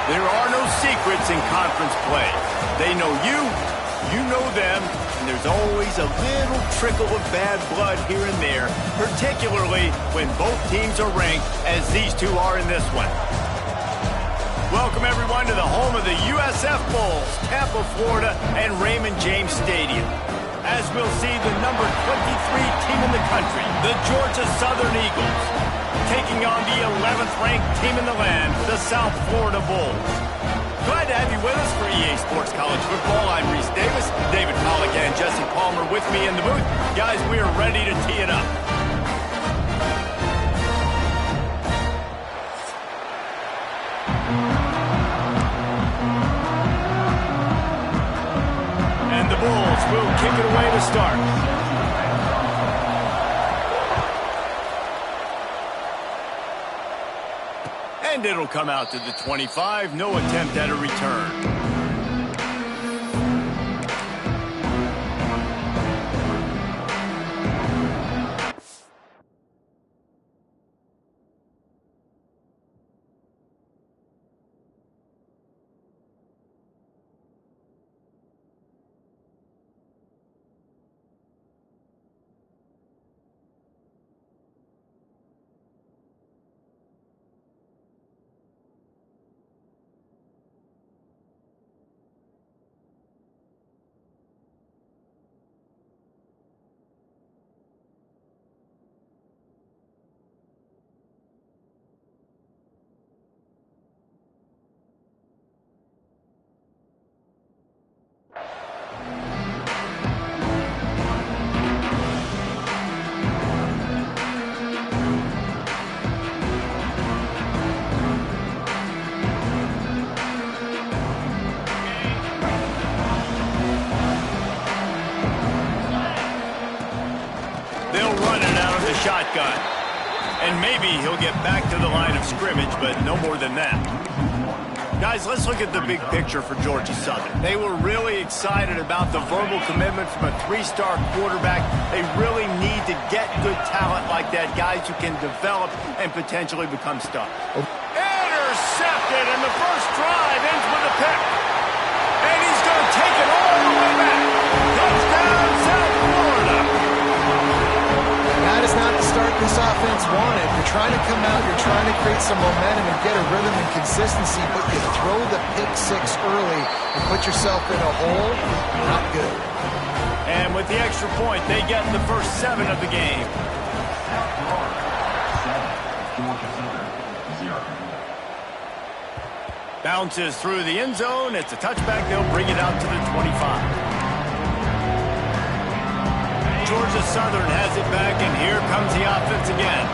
There are no secrets in conference play. They know you, you know them, and there's always a little trickle of bad blood here and there, particularly when both teams are ranked, as these two are in this one. Welcome, everyone, to the home of the USF Bulls, Tampa, Florida, and Raymond James Stadium. As we'll see, the number 23 team in the country, the Georgia Southern Eagles, taking on the 11th ranked team in the land, the South Florida Bulls. Glad to have you with us for EA Sports College Football. I'm Reese Davis, David Pollack and Jesse Palmer with me in the booth. Guys, we are ready to tee it up. And the Bulls will kick it away to start. And it'll come out to the 25. No attempt at a return. Shotgun. And maybe he'll get back to the line of scrimmage, but no more than that. Guys, let's look at the big picture for Georgia Southern. They were really excited about the verbal commitment from a three-star quarterback. They really need to get good talent like that, guys who can develop and potentially become stars. Intercepted, and the first drive ends with a pick. And he's going to take it all the way back. Touchdown, South Florida. That is not the start this offense wanted. You're trying to come out, you're trying to create some momentum and get a rhythm and consistency, but you throw the pick six early and put yourself in a hole, not good. And with the extra point, they get the first 7 of the game. Bounces through the end zone. It's a touchback. They'll bring it out to the 25. Georgia Southern has it back, and here comes the offense again.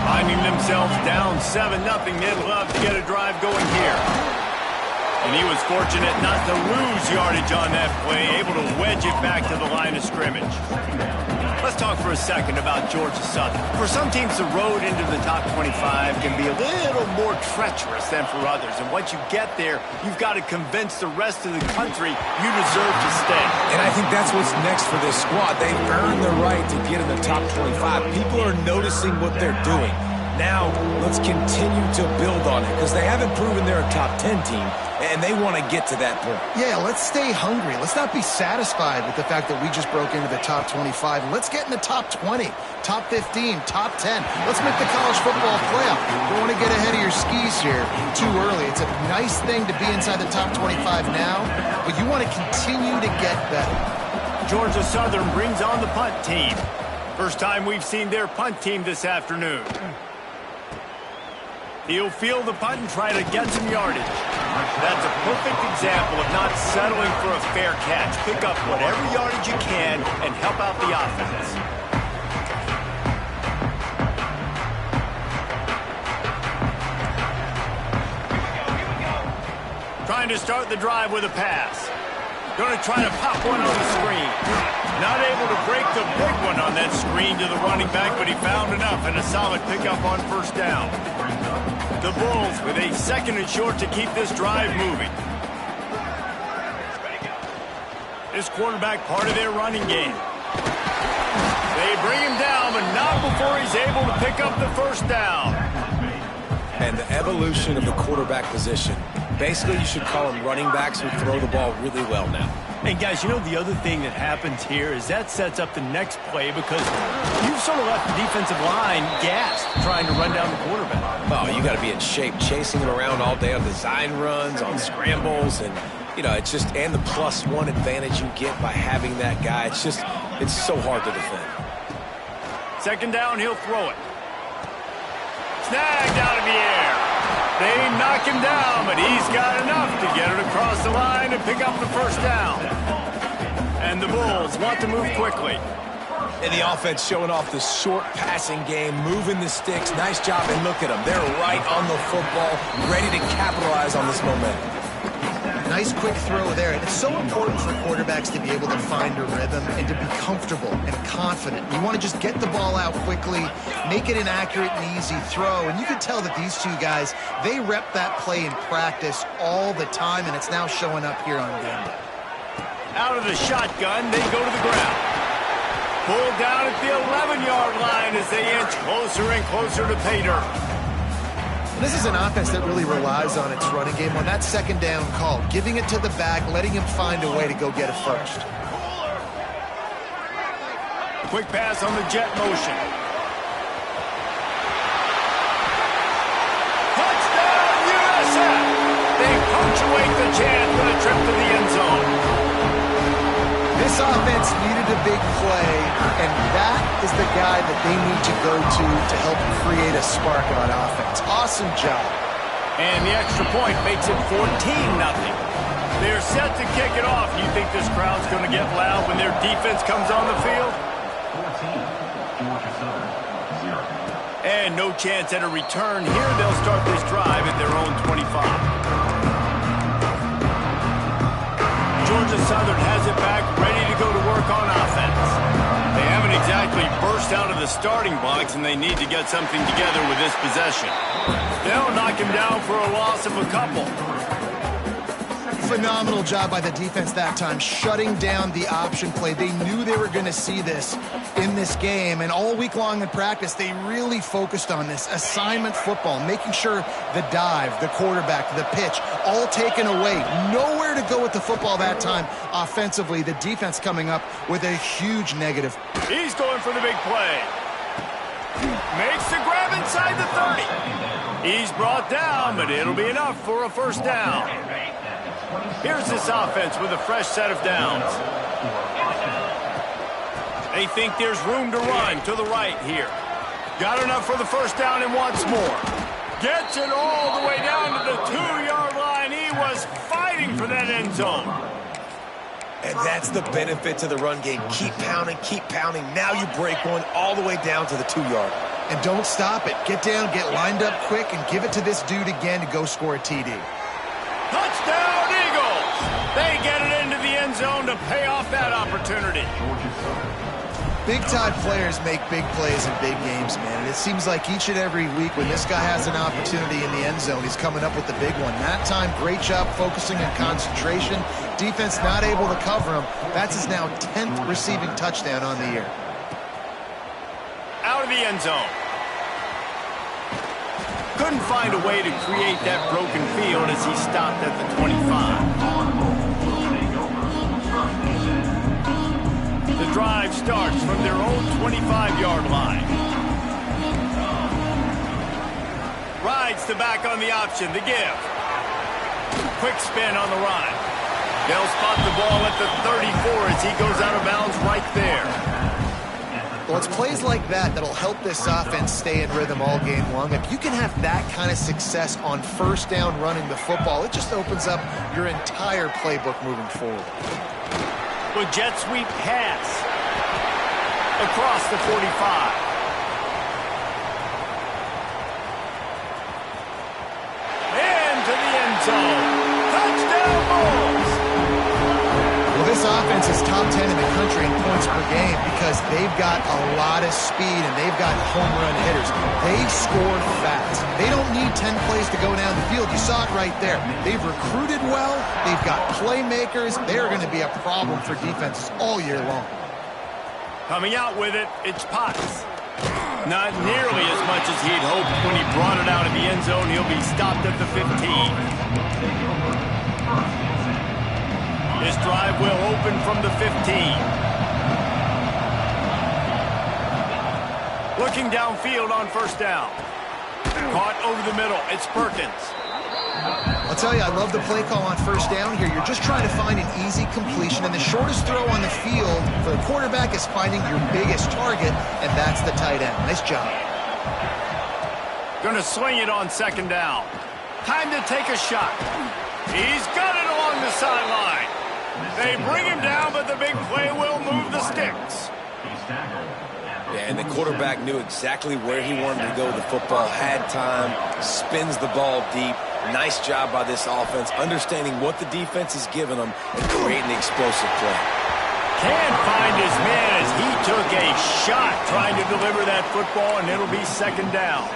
Finding themselves down 7-0, they'd love to get a drive going here. And he was fortunate not to lose yardage on that play, able to wedge it back to the line of scrimmage. Let's talk for a second about Georgia Southern. For some teams, the road into the top 25 can be a little more treacherous than for others. And once you get there, you've got to convince the rest of the country you deserve to stay. And I think that's what's next for this squad. They've earned the right to get in the top 25. People are noticing what they're doing. Now, let's continue to build on it because they haven't proven they're a top 10 team, and they want to get to that point. Yeah, let's stay hungry. Let's not be satisfied with the fact that we just broke into the top 25. Let's get in the top 20, top 15, top 10. Let's make the college football playoff. Don't want to get ahead of your skis here too early. It's a nice thing to be inside the top 25 now, but you want to continue to get better. Georgia Southern brings on the punt team. First time we've seen their punt team this afternoon. He'll field the punt and try to get some yardage. That's a perfect example of not settling for a fair catch. Pick up whatever yardage you can and help out the offense. Trying to start the drive with a pass. Going to try to pop one on the screen. Not able to break the big one on that screen to the running back, but he found enough and a solid pickup on first down. The Bulls with a 2nd and short to keep this drive moving. This quarterback part of their running game. They bring him down, but not before he's able to pick up the first down. And the evolution of the quarterback position Basically, you should call them running backs who throw the ball really well now. And guys, you know, the other thing that happens here is that sets up the next play because you've sort of left the defensive line gassed trying to run down the quarterback. Oh, you got to be in shape, chasing him around all day on design runs, on scrambles, and, you know, it's just, and the +1 advantage you get by having that guy. It's just, it's so hard to defend. Second down, he'll throw it. Snagged out of the air. They knock him down, but he's got enough to get it across the line and pick up the first down. And the Bulls want to move quickly. And the offense showing off the short passing game, moving the sticks. Nice job, and look at them. They're right on the football, ready to capitalize on this momentum. Nice quick throw there. And it's so important for quarterbacks to be able to find a rhythm and to be comfortable and confident. You want to just get the ball out quickly, make it an accurate and easy throw. And you can tell that these two guys, they rep that play in practice all the time, and it's now showing up here on game day. Out of the shotgun, they go to the ground. Pulled down at the 11-yard line as they inch closer and closer to pay dirt. This is an offense that really relies on its running game on that second down call, giving it to the back, letting him find a way to go get a first. Quick pass on the jet motion. Touchdown, USF! They punctuate the chance with a trip to the end zone. This offense needed a big play, and that is the guy that they need to go to help create a spark on offense. Awesome job. And the extra point makes it 14-0. They're set to kick it off. You think this crowd's going to get loud when their defense comes on the field? 14, Georgia Southern, 0. And no chance at a return here. They'll start this drive at their own 25. Georgia Southern has it back, ready to go to work on offense. They haven't exactly burst out of the starting blocks, and they need to get something together with this possession. They'll knock him down for a loss of a couple. Phenomenal job by the defense that time, shutting down the option play. They knew they were going to see this in this game, and all week long in practice, they really focused on this assignment football, making sure the dive, the quarterback, the pitch, all taken away. Nowhere to go with the football that time offensively. The defense coming up with a huge negative. He's going for the big play. Makes the grab inside the 30. He's brought down, but it'll be enough for a first down. Here's this offense with a fresh set of downs. They think there's room to run to the right here. Got enough for the first down and wants more. Gets it all the way down to the 2-yard line. He was fighting for that end zone. And that's the benefit to the run game. Keep pounding, keep pounding. Now you break one all the way down to the 2-yard. And don't stop it. Get down, get lined up quick, and give it to this dude again to go score a TD. Touchdown, Eagles! They get it into the end zone to pay off that opportunity. Big-time players make big plays in big games, man. And it seems like each and every week when this guy has an opportunity in the end zone, he's coming up with the big one. That time, great job focusing on concentration. Defense not able to cover him. That's his now 10th receiving touchdown on the year. Out of the end zone. Couldn't find a way to create that broken field as he stopped at the 25. The drive starts from their own 25-yard line. Rides the back on the option, the give. Quick spin on the run. They'll spot the ball at the 34 as he goes out of bounds right there. Well, it's plays like that that'll help this offense stay in rhythm all game long. If you can have that kind of success on first down running the football, it just opens up your entire playbook moving forward. Well, jet sweep pass across the 45. Into the end zone. Touchdown, Bulls! Well, this offense is top 10 in the country in points per game because they've got a lot of speed and they've got home run hitters. They score fast. They don't need 10 plays to go down the field. You saw it right there. They've recruited well. They've got playmakers. They're going to be a problem for defenses all year long. Coming out with it, it's Potts. Not nearly as much as he'd hoped when he brought it out of the end zone. He'll be stopped at the 15. This drive will open from the 15. Looking downfield on first down. Caught over the middle. It's Perkins. I'll tell you, I love the play call on first down here. You're just trying to find an easy completion, and the shortest throw on the field for the quarterback is finding your biggest target, and that's the tight end. Nice job. Going to swing it on second down. Time to take a shot. He's got it along the sideline. They bring him down, but the big play will move the sticks. Yeah, and the quarterback knew exactly where he wanted to go with the football, had time, spins the ball deep. Nice job by this offense, understanding what the defense is giving them and creating the explosive play. Can't find his man as he took a shot trying to deliver that football, and it'll be second down.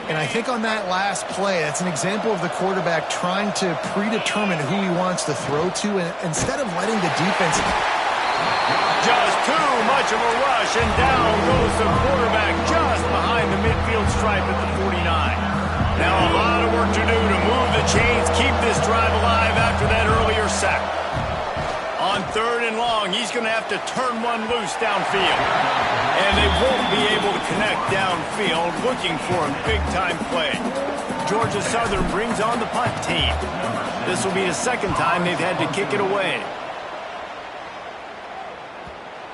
And I think on that last play, that's an example of the quarterback trying to predetermine who he wants to throw to, and instead of letting the defense... Just too much of a rush, and down goes the quarterback just behind the midfield stripe at the 49. Now a lot of work to do to move the chains, keep this drive alive after that earlier sack. On third and long, he's going to have to turn one loose downfield. And they won't be able to connect downfield, looking for a big-time play. Georgia Southern brings on the punt team. This will be the second time they've had to kick it away.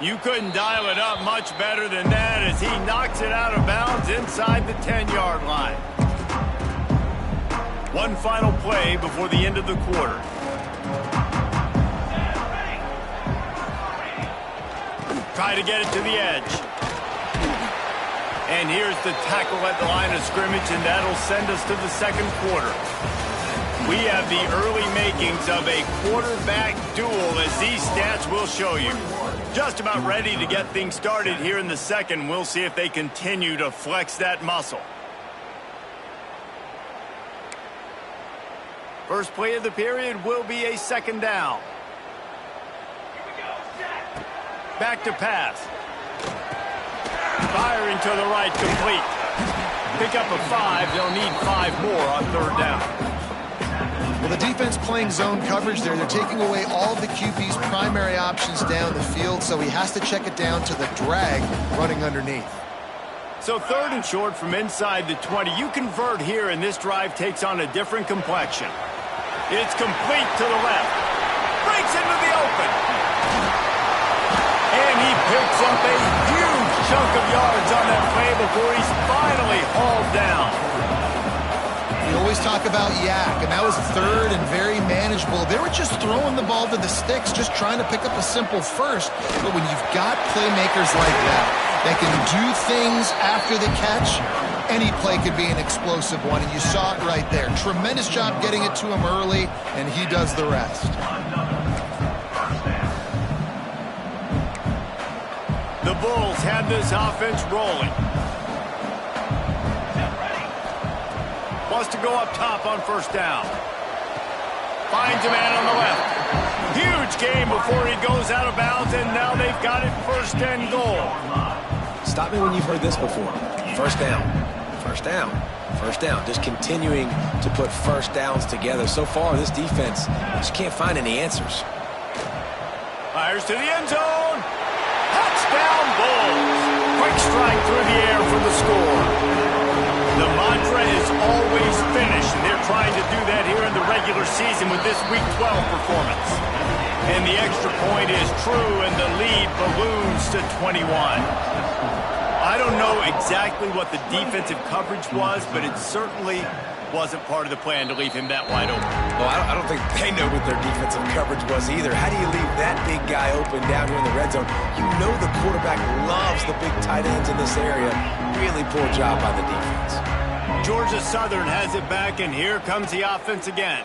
You couldn't dial it up much better than that as he knocks it out of bounds inside the 10-yard line. One final play before the end of the quarter. Try to get it to the edge. And here's the tackle at the line of scrimmage, and that'll send us to the second quarter. We have the early makings of a quarterback duel, as these stats will show you. Just about ready to get things started here in the second. We'll see if they continue to flex that muscle. First play of the period will be a second down. Back to pass. Firing to the right, complete. Pick up a 5. They'll need 5 more on third down. Well, the defense playing zone coverage there. They're taking away all of the QB's primary options down the field, so he has to check it down to the drag running underneath. So third and short from inside the 20. You convert here, and this drive takes on a different complexion. It's complete to the left. Breaks into the open. And he picks up a huge chunk of yards on that play before he's finally hauled down. We always talk about yak, and that was third and very manageable. They were just throwing the ball to the sticks, just trying to pick up a simple first. But when you've got playmakers like that can do things after the catch, any play could be an explosive one, and you saw it right there. Tremendous job getting it to him early, and he does the rest. The Bulls have this offense rolling. Wants to go up top on first down. Finds a man on the left. Huge gain before he goes out of bounds, and now they've got it first and goal. Stop me when you've heard this before. First down. First down. First down. Just continuing to put first downs together. So far, this defense just can't find any answers. Fires to the end zone. Touchdown, Bulls. Quick strike through the air for the score. The mantra is always finish, and they're trying to do that here in the regular season with this Week 12 performance. And the extra point is true, and the lead balloons to 21. I don't know exactly what the defensive coverage was, but it certainly wasn't part of the plan to leave him that wide open. Well, I don't think they know what their defensive coverage was either. How do you leave that big guy open down here in the red zone? You know the quarterback loves the big tight ends in this area. Really poor job by the defense. Georgia Southern has it back, and here comes the offense again.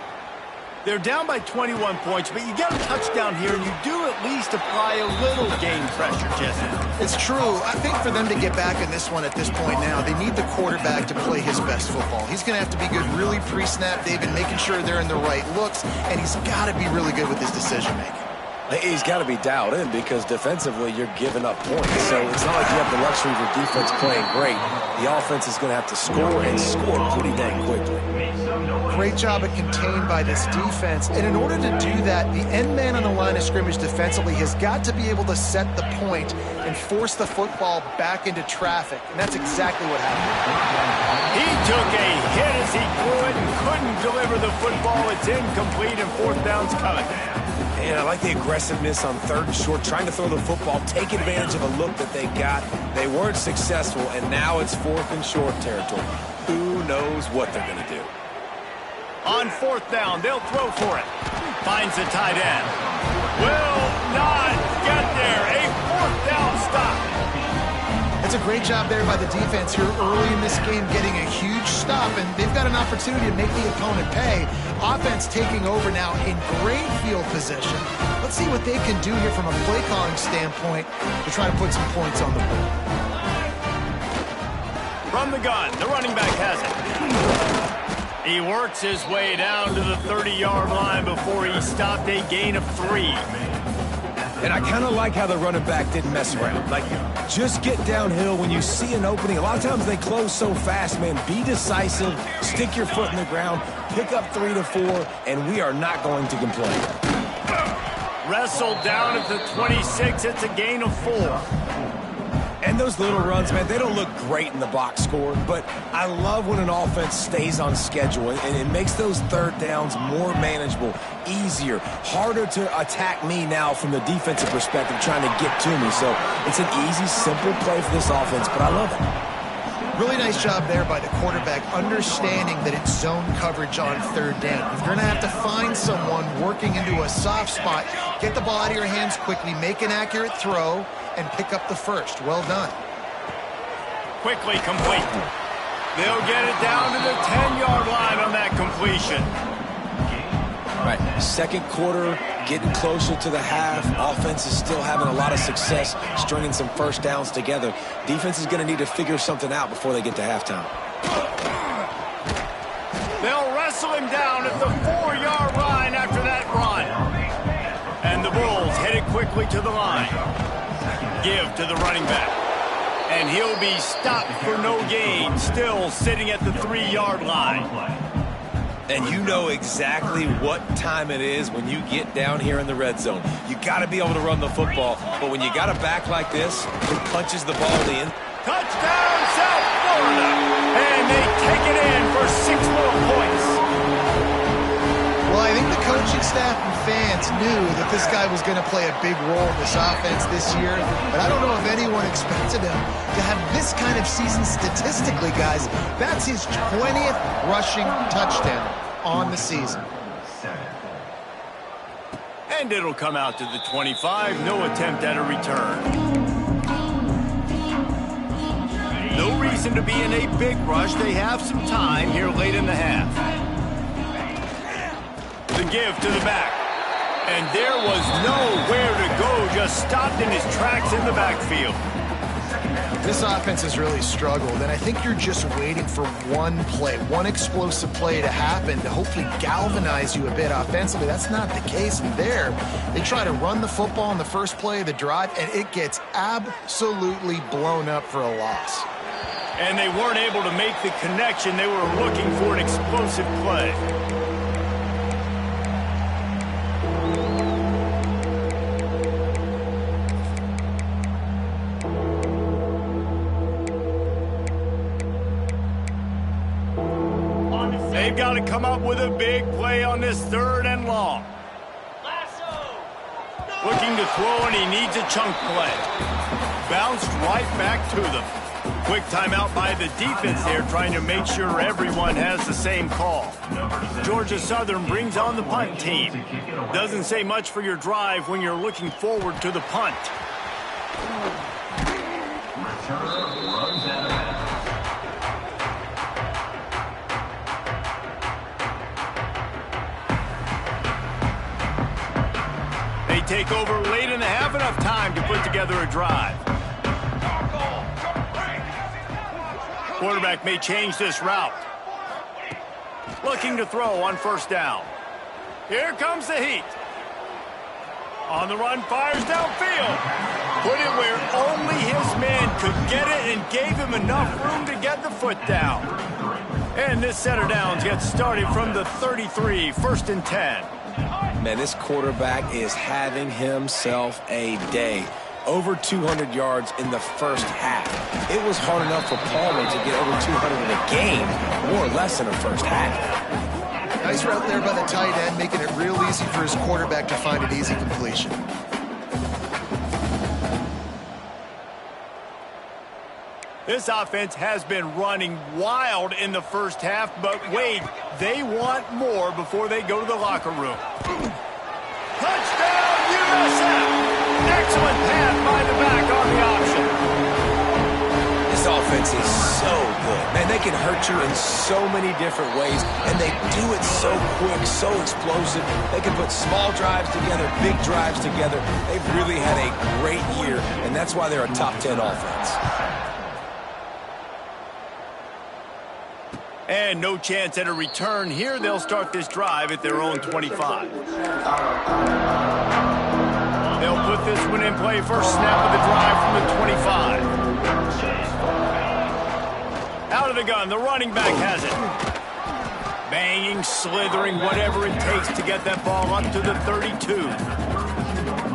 They're down by 21 points, but you get a touchdown here, and you do at least apply a little game pressure, Jesse. It's true. I think for them to get back in this one at this point now, they need the quarterback to play his best football. He's going to have to be good really pre-snap, David, making sure they're in the right looks, and he's got to be really good with his decision-making. He's got to be dialed in because defensively you're giving up points. So it's not like you have the luxury of your defense playing great. The offense is going to have to score and score pretty dang quickly. Great job at contained by this defense. And in order to do that, the end man on the line of scrimmage defensively has got to be able to set the point and force the football back into traffic. And that's exactly what happened. He took a hit as he threw it and couldn't deliver the football. It's incomplete and fourth down's coming. And I like the aggressiveness on third and short, trying to throw the football, take advantage of a look that they got. They weren't successful, and now it's fourth and short territory. Who knows what they're going to do? On fourth down, they'll throw for it. Finds the tight end. Will not get there. A fourth down stop. It's a great job there by the defense here early in this game, getting a huge stop, and they've got an opportunity to make the opponent pay. Offense taking over now in great field position. Let's see what they can do here from a play calling standpoint to try to put some points on the board. From the gun, the running back has it. He works his way down to the 30-yard line before he stopped, a gain of 3. And I kind of like how the running back didn't mess around. Like, just get downhill when you see an opening. A lot of times they close so fast, man. Be decisive, stick your foot in the ground, pick up 3 to 4, and we are not going to complain. Wrestled down at the 26. It's a gain of 4. And those little runs, man, they don't look great in the box score, but I love when an offense stays on schedule, and it makes those third downs more manageable, easier, harder to attack me now from the defensive perspective trying to get to me. So it's an easy, simple play for this offense, but I love it. Really nice job there by the quarterback, understanding that it's zone coverage on third down. You're going to have to find someone working into a soft spot, get the ball out of your hands quickly, make an accurate throw, and pick up the first. Well done. Quickly complete. They'll get it down to the 10-yard line on that completion. All right, second quarter, getting closer to the half. Offense is still having a lot of success stringing some first downs together. Defense is going to need to figure something out before they get to halftime. They'll wrestle him down at the 4-yard line after that run. And the Bulls headed quickly to the line. Give to the running back. And he'll be stopped for no gain, still sitting at the 3-yard line. And you know exactly what time it is when you get down here in the red zone. You got to be able to run the football, but when you got a back like this who punches the ball in. Touchdown, South Florida! And they take it in for 6 more points. Well, I think the coaching staff and fans knew that this guy was going to play a big role in this offense this year, but I don't know if anyone expected him to have this kind of season statistically, guys. That's his 20th rushing touchdown on the season. And it'll come out to the 25. No attempt at a return. No reason to be in a big rush. They have some time here late in the half. The give to the back. And there was nowhere to go, just stopped in his tracks in the backfield. This offense has really struggled, and I think you're just waiting for one play, one explosive play to happen to hopefully galvanize you a bit offensively. That's not the case there. They try to run the football in the first play of the drive, and it gets absolutely blown up for a loss. And they weren't able to make the connection. They were looking for an explosive play. They've got to come up with a big play on this 3rd and long. Looking to throw, and he needs a chunk play. Bounced right back to them. Quick timeout by the defense there, trying to make sure everyone has the same call. Georgia Southern brings on the punt team. Doesn't say much for your drive when you're looking forward to the punt. They take over late in the half, enough time to put together a drive. Quarterback may change this route. Looking to throw on 1st down. Here comes the heat. On the run, fires downfield. Put it where only his man could get it and gave him enough room to get the foot down. And this set of downs gets started from the 33, 1st and 10. Man, this quarterback is having himself a day. Over 200 yards in the first half. It was hard enough for Palmer to get over 200 in a game, more or less in the first half. Nice route there by the tight end, making it real easy for his quarterback to find an easy completion. This offense has been running wild in the first half, but wait, they want more before they go to the locker room. Touchdown, USF! Excellent pass by the back on the option. This offense is so good. Man, they can hurt you in so many different ways, and they do it so quick, so explosive. They can put small drives together, big drives together. They've really had a great year, and that's why they're a top 10 offense. And no chance at a return here. They'll start this drive at their own 25. They'll put this one in play. First snap of the drive from the 25. Out of the gun, the running back has it. Banging, slithering, whatever it takes to get that ball up to the 32.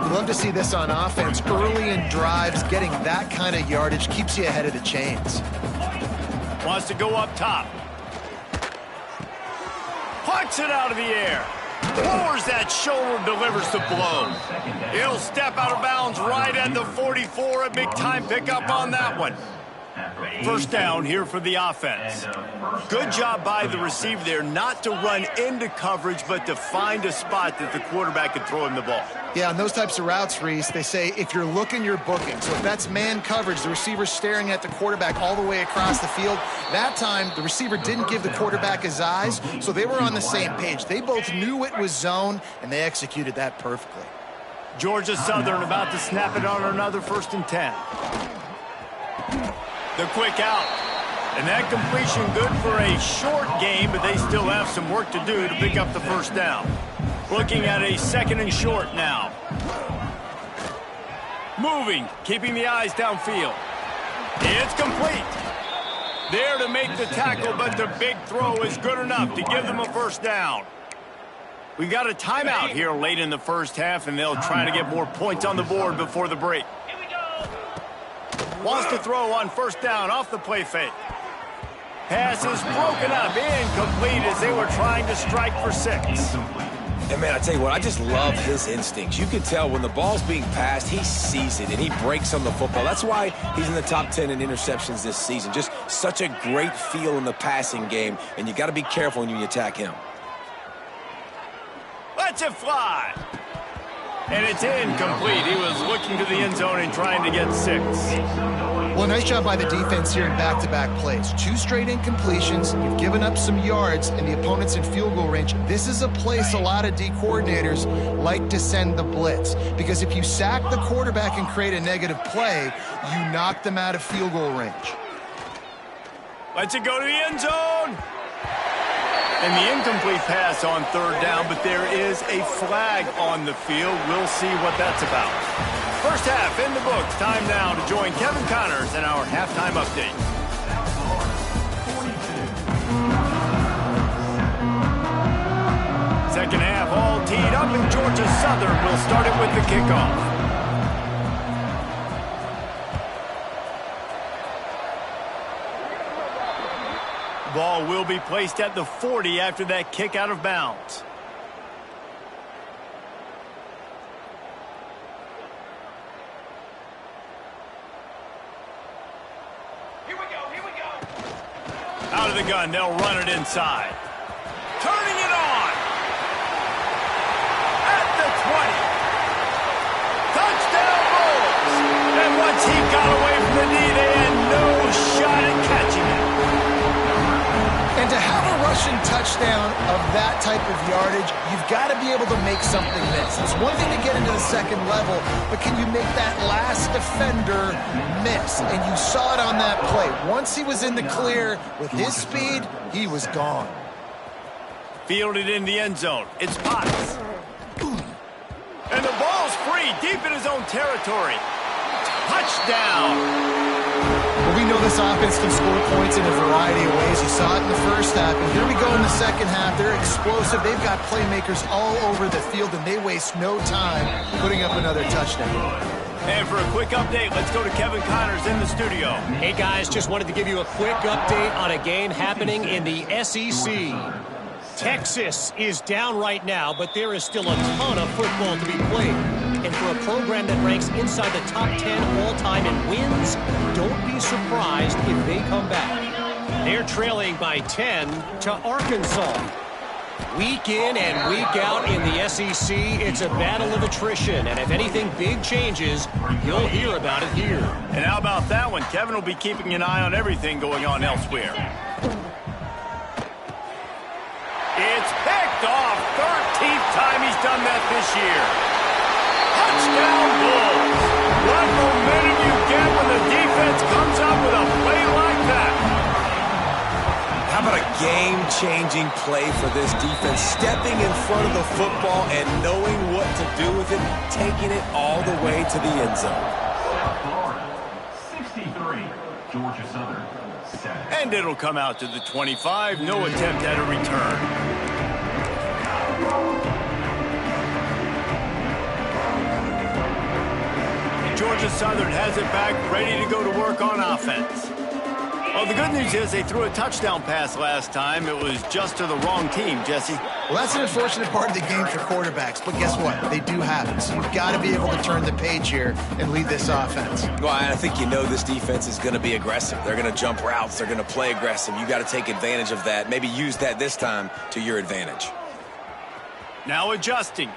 We love to see this on offense. Early in drives, getting that kind of yardage keeps you ahead of the chains. Wants to go up top. Pucks it out of the air. Lowers that shoulder, delivers the blow. He'll step out of bounds right at the 44. A big-time pickup on that one. First down here for the offense. Good job by the receiver there not to run into coverage, but to find a spot that the quarterback could throw him the ball. Yeah, on those types of routes, Reese, they say if you're looking, you're booking. So if that's man coverage, the receiver's staring at the quarterback all the way across the field. That time, the receiver didn't give the quarterback his eyes, so they were on the same page. They both knew it was zone, and they executed that perfectly. Georgia Southern about to snap it on another 1st and 10. The quick out. And that completion good for a short game, but they still have some work to do to pick up the first down. Looking at a 2nd and short now. Moving, keeping the eyes downfield. It's complete. There to make the tackle, but the big throw is good enough to give them a first down. We got a timeout here late in the first half, and they'll try to get more points on the board before the break. Wants to throw on first down off the play fake. Pass is broken up, incomplete as they were trying to strike for 6. And man, I tell you what, I just love his instincts. You can tell when the ball's being passed, he sees it and he breaks on the football. That's why he's in the top 10 in interceptions this season. Just such a great feel in the passing game, and you got to be careful when you attack him. Let's it fly. And it's incomplete. He was looking to the end zone and trying to get 6. Well, nice job by the defense here in back-to-back plays. 2 straight incompletions. You've given up some yards, and the opponent's in field goal range. This is a place a lot of D coordinators like to send the blitz, because if you sack the quarterback and create a negative play, you knock them out of field goal range. Lets it go to the end zone. And the incomplete pass on 3rd down, but there is a flag on the field. We'll see what that's about. First half in the books. Time now to join Kevin Connors in our halftime update. Second half all teed up, and Georgia Southern will start it with the kickoff. Ball will be placed at the 40 after that kick out of bounds. Here we go. Out of the gun, they'll run it inside. Turning it on. At the 20. Touchdown Bulls. And once he got away from the knee, they had no shot at catching it. And to have a rushing touchdown of that type of yardage, you've got to be able to make something miss. It's one thing to get into the second level, but can you make that last defender miss? And you saw it on that play. Once he was in the clear with his speed, he was gone. Fielded in the end zone. It's Potts. And the ball's free. deep in his own territory. Touchdown! Well, we know this offense can score points in a variety of ways. You saw it in the first half, and here we go in the second half. They're explosive. They've got playmakers all over the field, and they waste no time putting up another touchdown. And for a quick update, let's go to Kevin Connors in the studio. Hey, guys, just wanted to give you a quick update on a game happening in the SEC. Texas is down right now, but there is still a ton of football to be played. And for a program that ranks inside the top 10 all-time in wins, don't be surprised if they come back. They're trailing by 10 to Arkansas. Week in and week out in the SEC, it's a battle of attrition. And if anything big changes, you'll hear about it here. And how about that one? Kevin will be keeping an eye on everything going on elsewhere. It's picked off. 13th time he's done that this year. Touchdown Bulls. What momentum you get when the defense comes up with a play like that. How about a game-changing play for this defense? Stepping in front of the football and knowing what to do with it, taking it all the way to the end zone. 63, Georgia Southern. And it'll come out to the 25. No attempt at a return. Georgia Southern has it back, ready to go to work on offense. Well, the good news is they threw a touchdown pass last time. It was just to the wrong team, Jesse. Well, that's an unfortunate part of the game for quarterbacks, but guess what? They do have it, so you've got to be able to turn the page here and lead this offense. Well, I think you know this defense is going to be aggressive. They're going to jump routes. They're going to play aggressive. You got to take advantage of that. Maybe use that this time to your advantage. Now adjusting.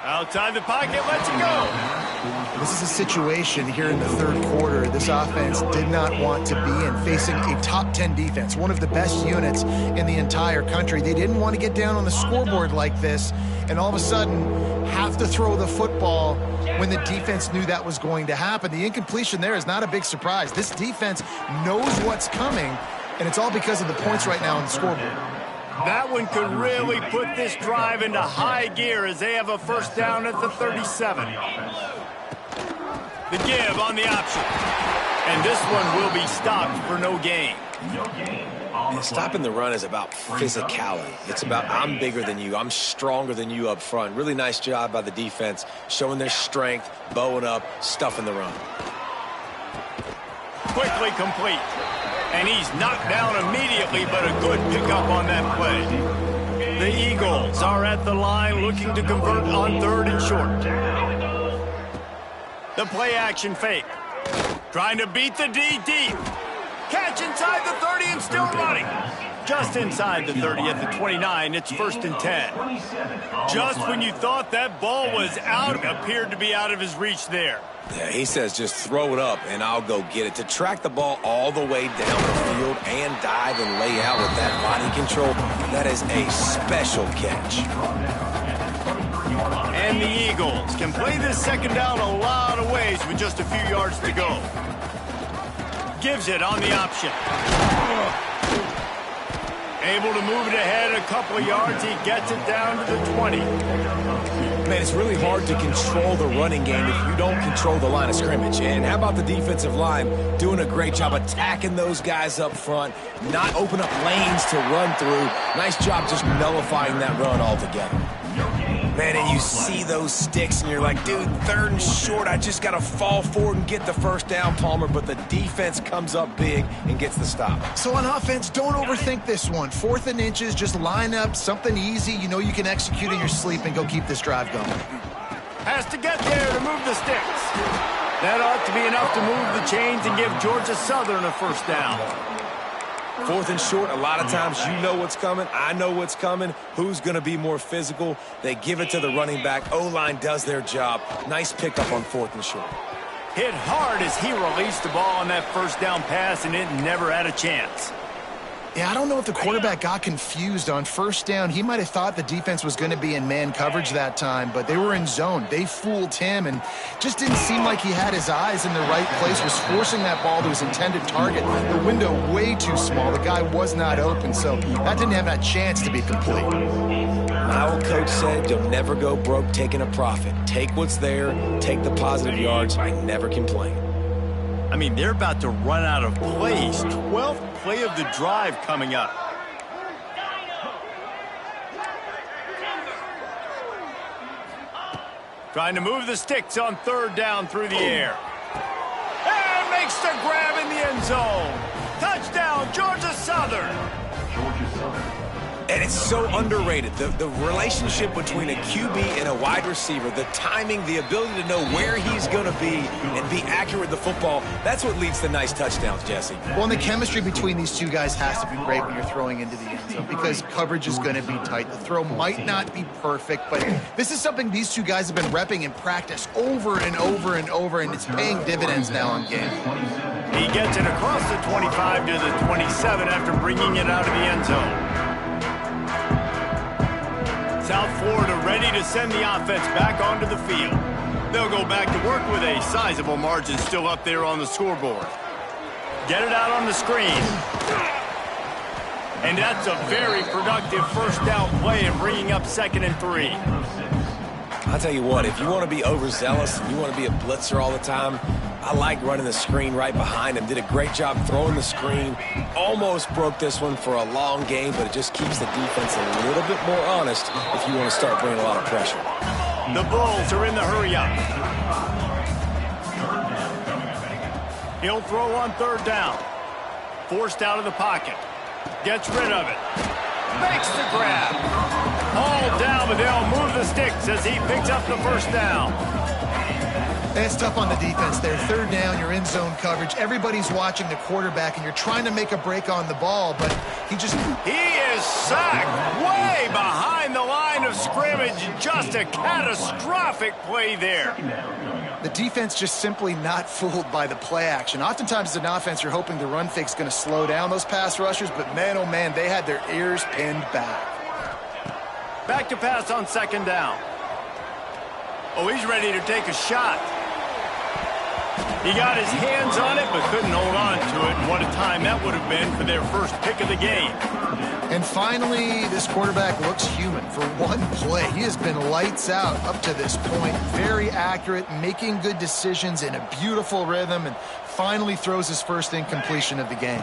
Outside the pocket, lets it go. This is a situation here in the third quarter this offense did not want to be in, facing a top 10 defense, one of the best units in the entire country. They didn't want to get down on the scoreboard like this and all of a sudden have to throw the football when the defense knew that was going to happen. The incompletion there is not a big surprise. This defense knows what's coming, and it's all because of the points right now on the scoreboard. That one could really put this drive into high gear as they have a first down at the 37. The give on the option. And this one will be stopped for no gain. And stopping the run is about physicality. It's about I'm bigger than you. I'm stronger than you up front. Really nice job by the defense, showing their strength, bowing up, stuffing the run. Quickly complete. And he's knocked down immediately, but a good pickup on that play. The Eagles are at the line looking to convert on 3rd and short. The play action fake. Trying to beat the D deep. Catch inside the 30 and still running. Just inside the 30 at the 29, it's 1st and 10. Just when you thought that ball was out, it appeared to be out of his reach there. Yeah, he says just throw it up and I'll go get it. To track the ball all the way down the field and dive and lay out with that body control, that is a special catch. And the Eagles can play this second down a lot of ways with just a few yards to go. Gives it on the option. Able to move it ahead a couple of yards. He gets it down to the 20. Man, it's really hard to control the running game if you don't control the line of scrimmage. And how about the defensive line doing a great job attacking those guys up front, not open up lanes to run through. Nice job just nullifying that run altogether. Man, and you see those sticks, and you're like, dude, 3rd and short, I just got to fall forward and get the first down, Palmer, but the defense comes up big and gets the stop. So on offense, don't overthink this one. 4th and inches, just line up something easy you know you can execute in your sleep and go keep this drive going. Has to get there to move the sticks. That ought to be enough to move the chains and give Georgia Southern a first down. 4th and short, a lot of times you know what's coming. I know what's coming. Who's going to be more physical? They give it to the running back. O-line does their job. Nice pickup on 4th and short. Hit hard as he released the ball on that first down pass, and it never had a chance. Yeah, I don't know if the quarterback got confused on first down. He might have thought the defense was going to be in man coverage that time, but they were in zone. They fooled him and just didn't seem like he had his eyes in the right place, was forcing that ball to his intended target. The window way too small. The guy was not open, so that didn't have that chance to be complete. My old coach said you'll never go broke taking a profit. Take what's there, take the positive yards, I never complain. I mean, they're about to run out of plays. 12th play of the drive coming up. Trying to move the sticks on third down through the air. And makes the grab in the end zone. Touchdown, Georgia Southern. Georgia Southern. And it's so underrated. The relationship between a QB and a wide receiver, the timing, the ability to know where he's going to be and be accurate with the football, that's what leads to nice touchdowns, Jesse. Well, and the chemistry between these two guys has to be great when you're throwing into the end zone because coverage is going to be tight. The throw might not be perfect, but this is something these two guys have been repping in practice over and over and over, and it's paying dividends now in game. He gets it across the 25 to the 27 after bringing it out of the end zone. South Florida ready to send the offense back onto the field. They'll go back to work with a sizable margin still up there on the scoreboard. Get it out on the screen. And that's a very productive first down play and bringing up 2nd and 3. I'll tell you what, if you want to be overzealous and you want to be a blitzer all the time, I like running the screen right behind him. Did a great job throwing the screen. Almost broke this one for a long game, but it just keeps the defense a little bit more honest if you want to start bringing a lot of pressure. The Bulls are in the hurry-up. He'll throw on third down. Forced out of the pocket. Gets rid of it. Makes the grab. All down, but they'll move the sticks as he picks up the first down. It's tough on the defense there. Third down, you're in zone coverage. Everybody's watching the quarterback, and you're trying to make a break on the ball, but he is sacked way behind the line of scrimmage. Just a catastrophic play there. The defense just simply not fooled by the play action. Oftentimes as an offense, you're hoping the run fake's going to slow down those pass rushers, but man, oh man, they had their ears pinned back. Back to pass on 2nd down. Oh, he's ready to take a shot. He got his hands on it, but couldn't hold on to it. What a time that would have been for their first pick of the game. And finally, this quarterback looks human for one play. He has been lights out up to this point. Very accurate, making good decisions in a beautiful rhythm, and finally throws his first incompletion of the game.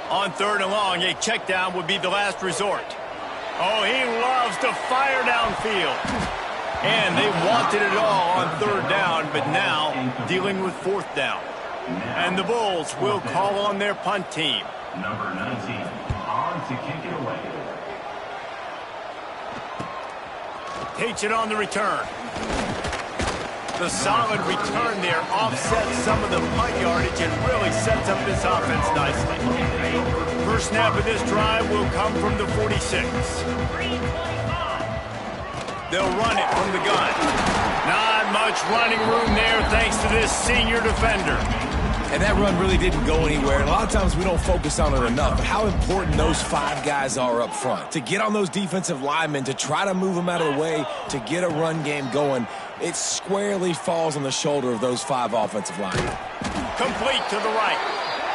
On 3rd and long, a check down would be the last resort. Oh, he loves to fire downfield. And they wanted it all on 3rd down, but now dealing with 4th down. And the Bulls will call on their punt team. Number 19, on to kick it away. Takes it on the return. The solid return there offsets some of the punt yardage and really sets up this offense nicely. First snap of this drive will come from the 46. They'll run it from the gun. Not much running room there thanks to this senior defender. And that run really didn't go anywhere. And a lot of times we don't focus on it enough. But how important those 5 guys are up front. To get on those defensive linemen, to try to move them out of the way, to get a run game going, it squarely falls on the shoulder of those 5 offensive linemen. Complete to the right.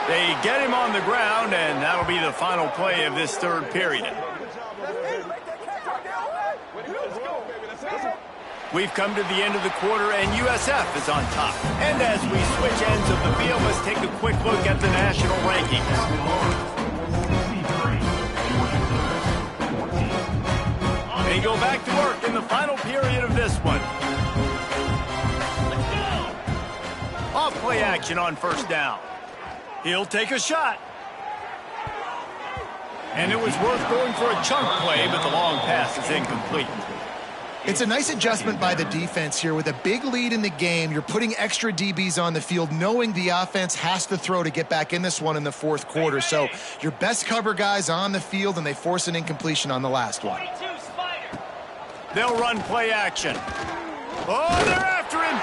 They get him on the ground, and that'll be the final play of this 3rd period. We've come to the end of the quarter, and USF is on top. And as we switch ends of the field, let's take a quick look at the national rankings. They go back to work in the final period of this one. Off play action on 1st down. He'll take a shot. And it was worth going for a chunk play, but the long pass is incomplete. It's a nice adjustment by the defense here. With a big lead in the game, you're putting extra DBs on the field, knowing the offense has to throw to get back in this one in the 4th quarter. So your best cover guys on the field, and they force an incompletion on the last one. They'll run play action. Oh, they're after him.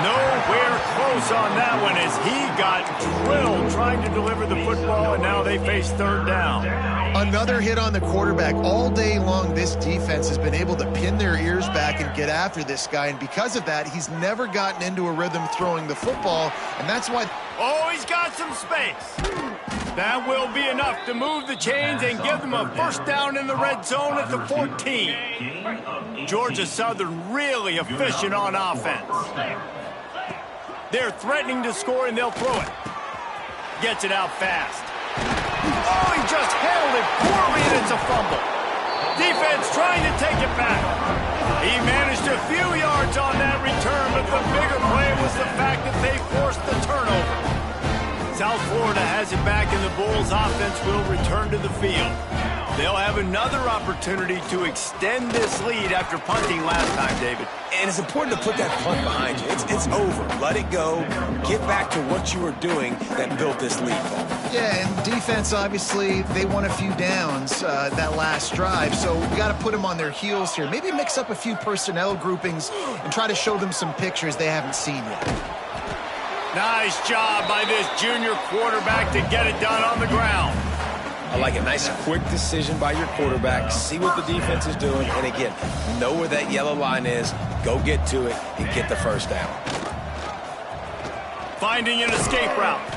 Nowhere close close on that one as he got drilled trying to deliver the football, and now they face third down. Another hit on the quarterback. All day long, this defense has been able to pin their ears back and get after this guy, and because of that, he's never gotten into a rhythm throwing the football, and that's why... Oh, he's got some space. That will be enough to move the chains and give them a first down in the red zone at the 14. Georgia Southern really efficient on offense. They're threatening to score, and they'll throw it. Gets it out fast. Oh, he just handled it poorly, and it's a fumble. Defense trying to take it back. He managed a few yards on that return, but the bigger play was the fact that they forced the turnover. South Florida has it back, and the Bulls offense will return to the field. They'll have another opportunity to extend this lead after punting last time, David. And it's important to put that punt behind you. It's over. Let it go. Get back to what you were doing that built this lead, Paul. Yeah, and defense, obviously, they won a few downs that last drive, so we got to put them on their heels here. Maybe mix up a few personnel groupings and try to show them some pictures they haven't seen yet. Nice job by this junior quarterback to get it done on the ground. I like a nice, quick decision by your quarterback. See what the defense is doing, and again, know where that yellow line is. Go get to it and get the first down. Finding an escape route.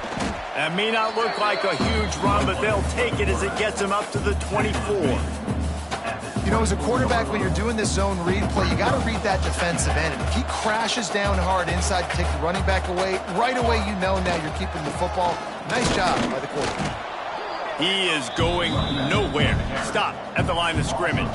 That may not look like a huge run, but they'll take it as it gets them up to the 24. You know, as a quarterback, when you're doing this zone read play, you got to read that defensive end. And if he crashes down hard inside to take the running back away, right away you know now you're keeping the football. Nice job by the quarterback. He is going nowhere. Stop at the line of scrimmage.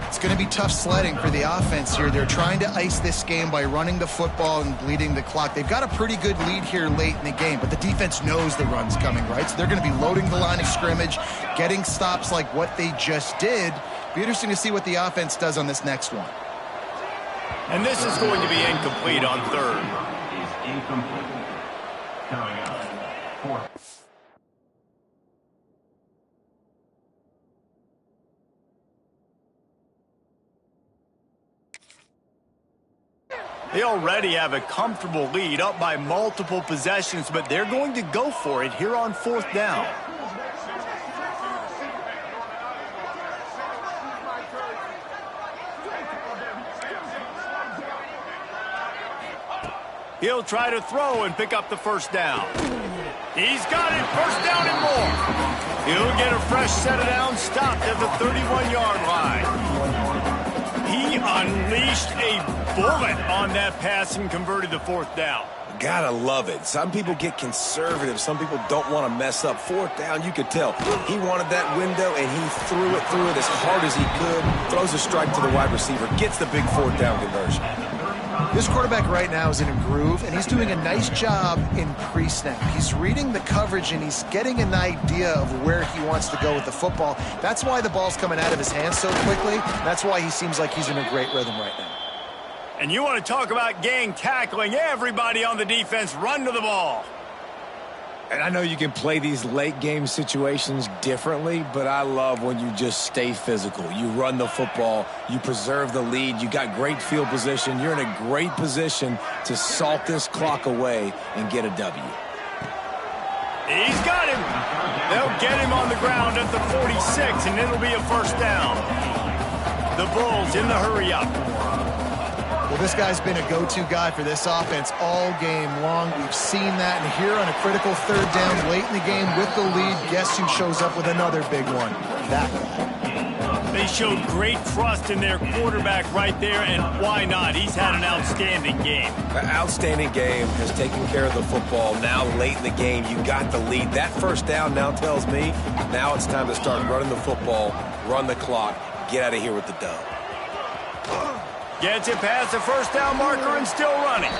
It's going to be tough sledding for the offense here. They're trying to ice this game by running the football and bleeding the clock. They've got a pretty good lead here late in the game, but the defense knows the run's coming, right? So they're going to be loading the line of scrimmage, getting stops like what they just did. Be interesting to see what the offense does on this next one. And this is going to be incomplete on third. Is incomplete. Coming up, fourth. They already have a comfortable lead up by multiple possessions, but they're going to go for it here on fourth down. He'll try to throw and pick up the first down. He's got it, first down and more. He'll get a fresh set of downs, stopped at the 31-yard line. He unleashed a bullet on that pass and converted the fourth down. Gotta love it. Some people get conservative. Some people don't want to mess up. Fourth down, you could tell. He wanted that window, and he threw it as hard as he could. Throws a strike to the wide receiver. Gets the big fourth down conversion. This quarterback right now is in a groove, and he's doing a nice job in pre-snap. He's reading the coverage, and he's getting an idea of where he wants to go with the football. That's why the ball's coming out of his hands so quickly. That's why he seems like he's in a great rhythm right now. And you want to talk about gang tackling. Everybody on the defense run to the ball. And I know you can play these late game situations differently, but I love when you just stay physical. You run the football, you preserve the lead, you got great field position. You're in a great position to salt this clock away and get a W. He's got him. They'll get him on the ground at the 46, and it'll be a first down. The Bulls in the hurry-up. Well, this guy's been a go-to guy for this offense all game long. We've seen that, and here on a critical third down late in the game with the lead, guess who shows up with another big one? That guy. They showed great trust in their quarterback right there, and why not? He's had an outstanding game. An outstanding game, has taken care of the football. Now late in the game, you got the lead. That first down now tells me now it's time to start running the football, run the clock, get out of here with the dub. Gets it past the first down marker and still running.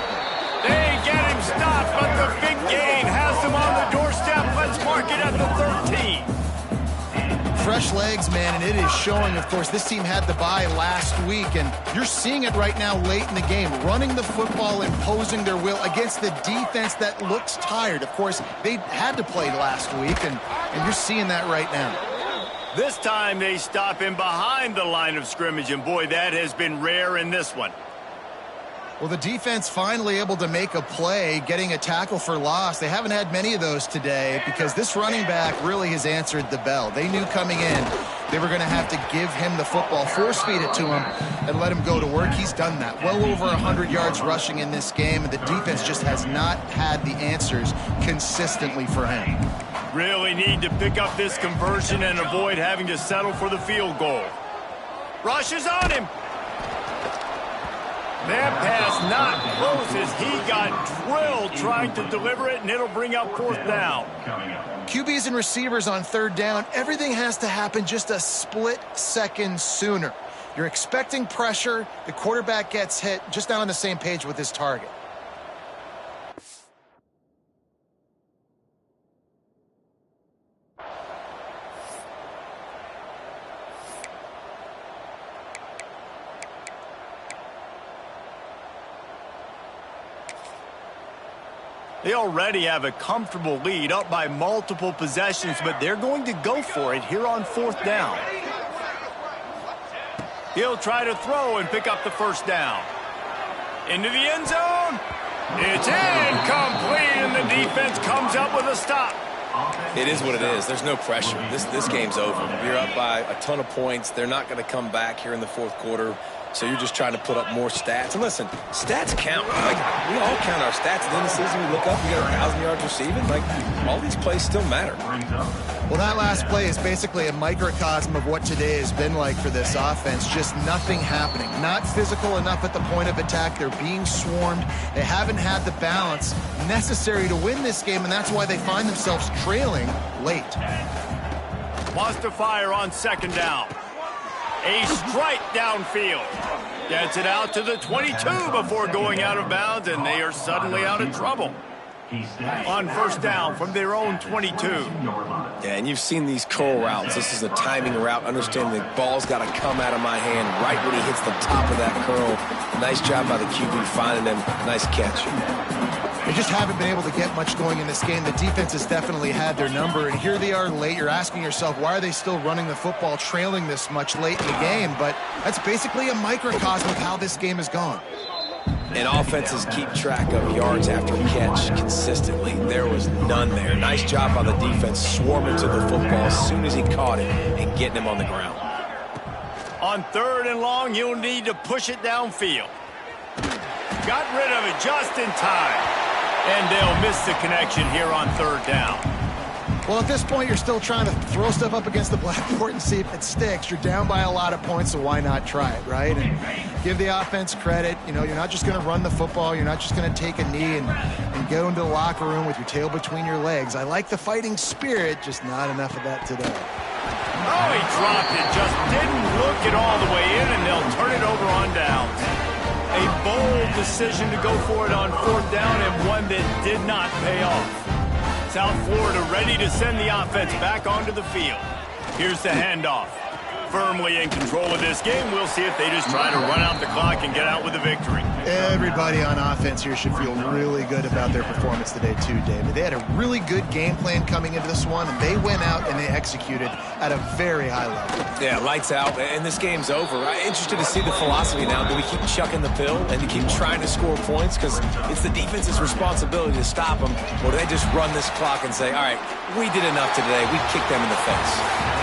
They get him stopped, but the big gain has them on the doorstep. Let's mark it at the 13. Fresh legs, man, and it is showing. Of course, this team had the bye last week, and you're seeing it right now late in the game, running the football, imposing their will against the defense that looks tired. Of course, they had to play last week, and you're seeing that right now. This time they stop him behind the line of scrimmage, and boy, that has been rare in this one. Well, the defense finally able to make a play, getting a tackle for loss. They haven't had many of those today because this running back really has answered the bell. They knew coming in they were going to have to give him the football, force feed it to him, and let him go to work. He's done that. Well over 100 yards rushing in this game, and the defense just has not had the answers consistently for him. Really need to pick up this conversion and avoid having to settle for the field goal. Rush is on him. That pass not close as he got drilled trying to deliver it, and it'll bring up 4th down. QBs and receivers on 3rd down, everything has to happen just a split second sooner. You're expecting pressure, the quarterback gets hit, just not on the same page with his target. They already have a comfortable lead, up by multiple possessions, but they're going to go for it here on 4th down. He'll try to throw and pick up the 1st down. Into the end zone. It's incomplete, and the defense comes up with a stop. It is what it is. There's no pressure. This game's over. You're up by a ton of points. They're not going to come back here in the 4th quarter. So you're just trying to put up more stats. And listen, stats count. Like, we all count our stats. At the end of the season, we look up, we got 1,000 yards receiving. Like, all these plays still matter. Well, that last play is basically a microcosm of what today has been like for this offense. Just nothing happening. Not physical enough at the point of attack. They're being swarmed. They haven't had the balance necessary to win this game, and that's why they find themselves trailing late. Wants to fire on 2nd down. A strike downfield. Gets it out to the 22 before going out of bounds, and they are suddenly out of trouble. On 1st down from their own 22. Yeah, and you've seen these curl routes. This is a timing route. Understand the ball's got to come out of my hand right when he hits the top of that curl. Nice job by the QB finding him. Nice catch. They just haven't been able to get much going in this game. The defense has definitely had their number, and here they are late. You're asking yourself, why are they still running the football, trailing this much late in the game? But that's basically a microcosm of how this game has gone. And offenses keep track of yards after catch consistently. There was none there. Nice job by the defense swarming to the football as soon as he caught it and getting him on the ground. On 3rd and long, you'll need to push it downfield. Got rid of it just in time. And they'll miss the connection here on 3rd down. Well, at this point, you're still trying to throw stuff up against the blackboard and see if it sticks. You're down by a lot of points, so why not try it, right? And give the offense credit. You know, you're not just going to run the football. You're not just going to take a knee and go into the locker room with your tail between your legs. I like the fighting spirit, just not enough of that today. Oh, he dropped it. Just didn't look it all the way in, and they'll turn it over on downs. A bold decision to go for it on 4th down, and one that did not pay off. South Florida ready to send the offense back onto the field. Here's the handoff. Firmly in control of this game. We'll see if they just try to run out the clock and get out with a victory. Everybody on offense here should feel really good about their performance today too, David. They had a really good game plan coming into this one, and they went out and they executed at a very high level. Yeah, lights out, and this game's over. I'm interested to see the philosophy now. Do we keep chucking the pill and to keep trying to score points because it's the defense's responsibility to stop them, or do they just run this clock and say, all right, we did enough today. We kicked them in the face.